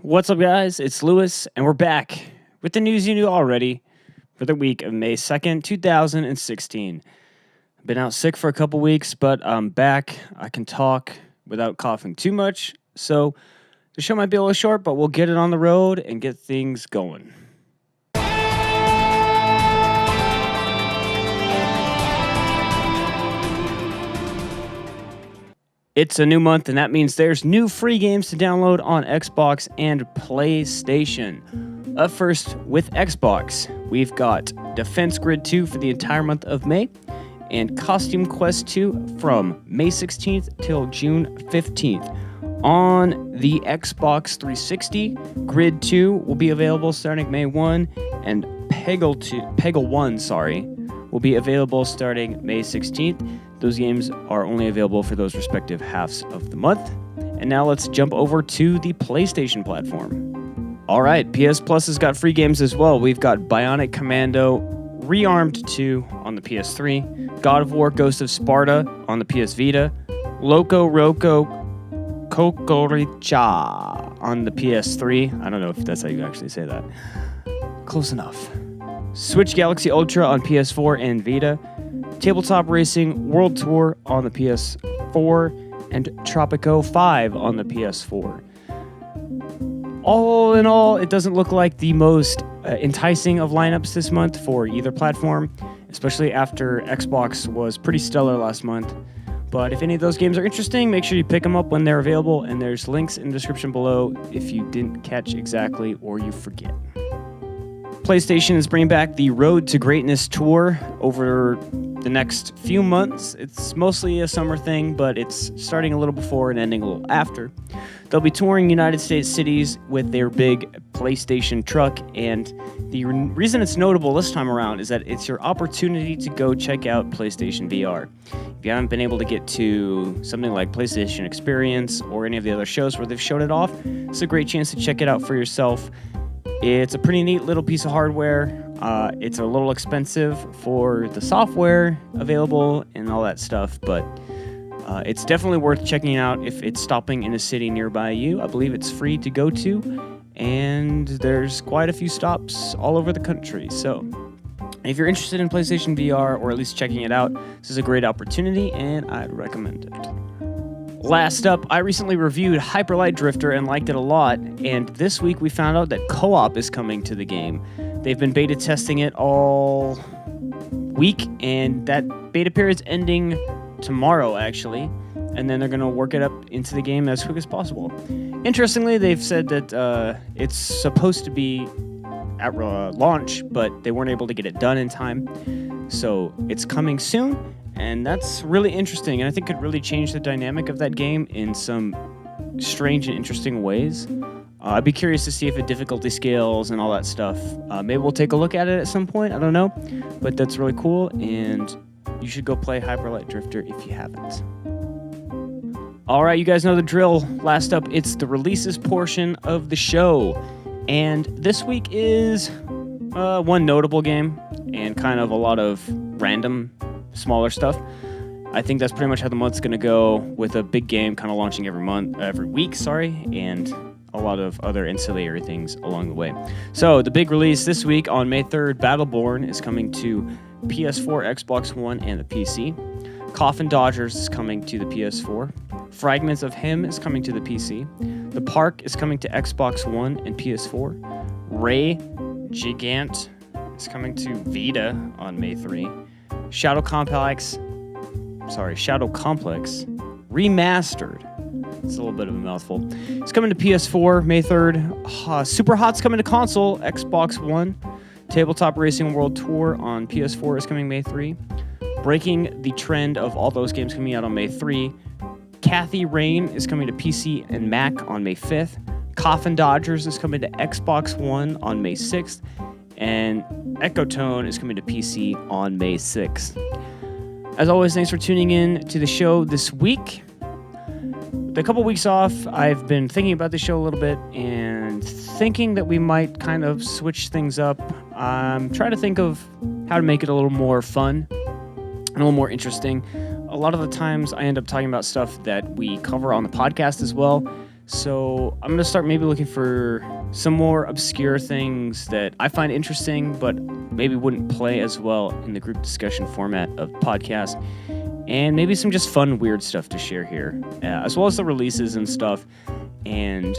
What's up, guys? It's Lewis, and we're back with the news you knew already for the week of May 2nd, 2016. I've been out sick for a couple weeks, but I'm back. I can talk without coughing too much, so the show might be a little short, but we'll get it on the road and get things going. It's a new month, and that means there's new free games to download on Xbox and PlayStation. Up first, with Xbox, we've got Defense Grid 2 for the entire month of May, and Costume Quest 2 from May 16th till June 15th. On the Xbox 360, Grid 2 will be available starting May 1, and Peggle 1, will be available starting May 16th. Those games are only available for those respective halves of the month. And now let's jump over to the PlayStation platform. All right, PS Plus has got free games as well. We've got Bionic Commando Rearmed 2 on the PS3, God of War Ghost of Sparta on the PS Vita, Loco Roco Kokoricha on the PS3. I don't know if that's how you actually say that. Close enough. Switch Galaxy Ultra on PS4 and Vita, Tabletop Racing World Tour on the PS4, and Tropico 5 on the PS4. All in all, it doesn't look like the most enticing of lineups this month for either platform, especially after Xbox was pretty stellar last month. But if any of those games are interesting, make sure you pick them up when they're available, and there's links in the description below if you didn't catch exactly or you forget. PlayStation is bringing back the Road to Greatness tour over the next few months. It's mostly a summer thing, but it's starting a little before and ending a little after. They'll be touring United States cities with their big PlayStation truck, and the reason it's notable this time around is that it's your opportunity to go check out PlayStation VR. If you haven't been able to get to something like PlayStation Experience or any of the other shows where they've showed it off, it's a great chance to check it out for yourself. It's a pretty neat little piece of hardware. It's a little expensive for the software available and all that stuff, but it's definitely worth checking out if it's stopping in a city nearby you. I believe it's free to go to, and there's quite a few stops all over the country. So if you're interested in PlayStation VR, or at least checking it out, this is a great opportunity, and I'd recommend it. Last up, I recently reviewed Hyper Light Drifter and liked it a lot, and this week we found out that co-op is coming to the game. They've been beta testing it all week, and that beta period's ending tomorrow, actually, and then they're going to work it up into the game as quick as possible. Interestingly, they've said that it's supposed to be at launch, but they weren't able to get it done in time, so it's coming soon. And that's really interesting, and I think could really change the dynamic of that game in some strange and interesting ways. I'd be curious to see if it difficulty scales and all that stuff. Maybe we'll take a look at it at some point, I don't know. But that's really cool, and you should go play Hyper Light Drifter if you haven't. Alright, you guys know the drill. Last up, it's the releases portion of the show. And this week is one notable game, and kind of a lot of random smaller stuff. I think that's pretty much how the month's going to go, with a big game kind of launching every week, and a lot of other ancillary things along the way. So the big release this week on May 3rd, Battleborn is coming to PS4, Xbox One, and the PC. Coffin Dodgers is coming to the PS4. Fragments of Him is coming to the PC. The Park is coming to Xbox One and PS4. Gigant is coming to Vita on May 3. Shadow Complex Remastered. It's a little bit of a mouthful. It's coming to PS4 May 3rd. Superhot's coming to console, Xbox One. Tabletop Racing World Tour on PS4 is coming May 3. Breaking the trend of all those games coming out on May 3. Kathy Rain is coming to PC and Mac on May 5th. Coffin Dodgers is coming to Xbox One on May 6th. And Ecotone is coming to PC on May 6th. As always, thanks for tuning in to the show this week. With a couple weeks off, I've been thinking about the show a little bit and thinking that we might kind of switch things up. I'm trying to think of how to make it a little more fun and a little more interesting. A lot of the times I end up talking about stuff that we cover on the podcast as well. So I'm going to start maybe looking for some more obscure things that I find interesting, but maybe wouldn't play as well in the group discussion format of podcast. And maybe some just fun, weird stuff to share here, as well as the releases and stuff. And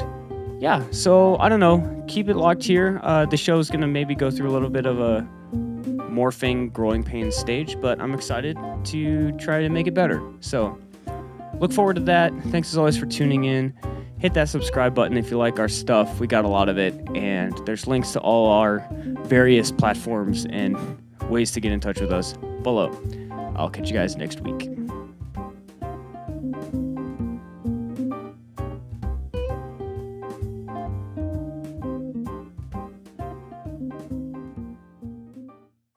yeah, so I don't know. Keep it locked here. The show is going to maybe go through a little bit of a morphing, growing pains stage, but I'm excited to try to make it better. So look forward to that. Thanks as always for tuning in. Hit that subscribe button if you like our stuff. We got a lot of it, and there's links to all our various platforms and ways to get in touch with us below. I'll catch you guys next week.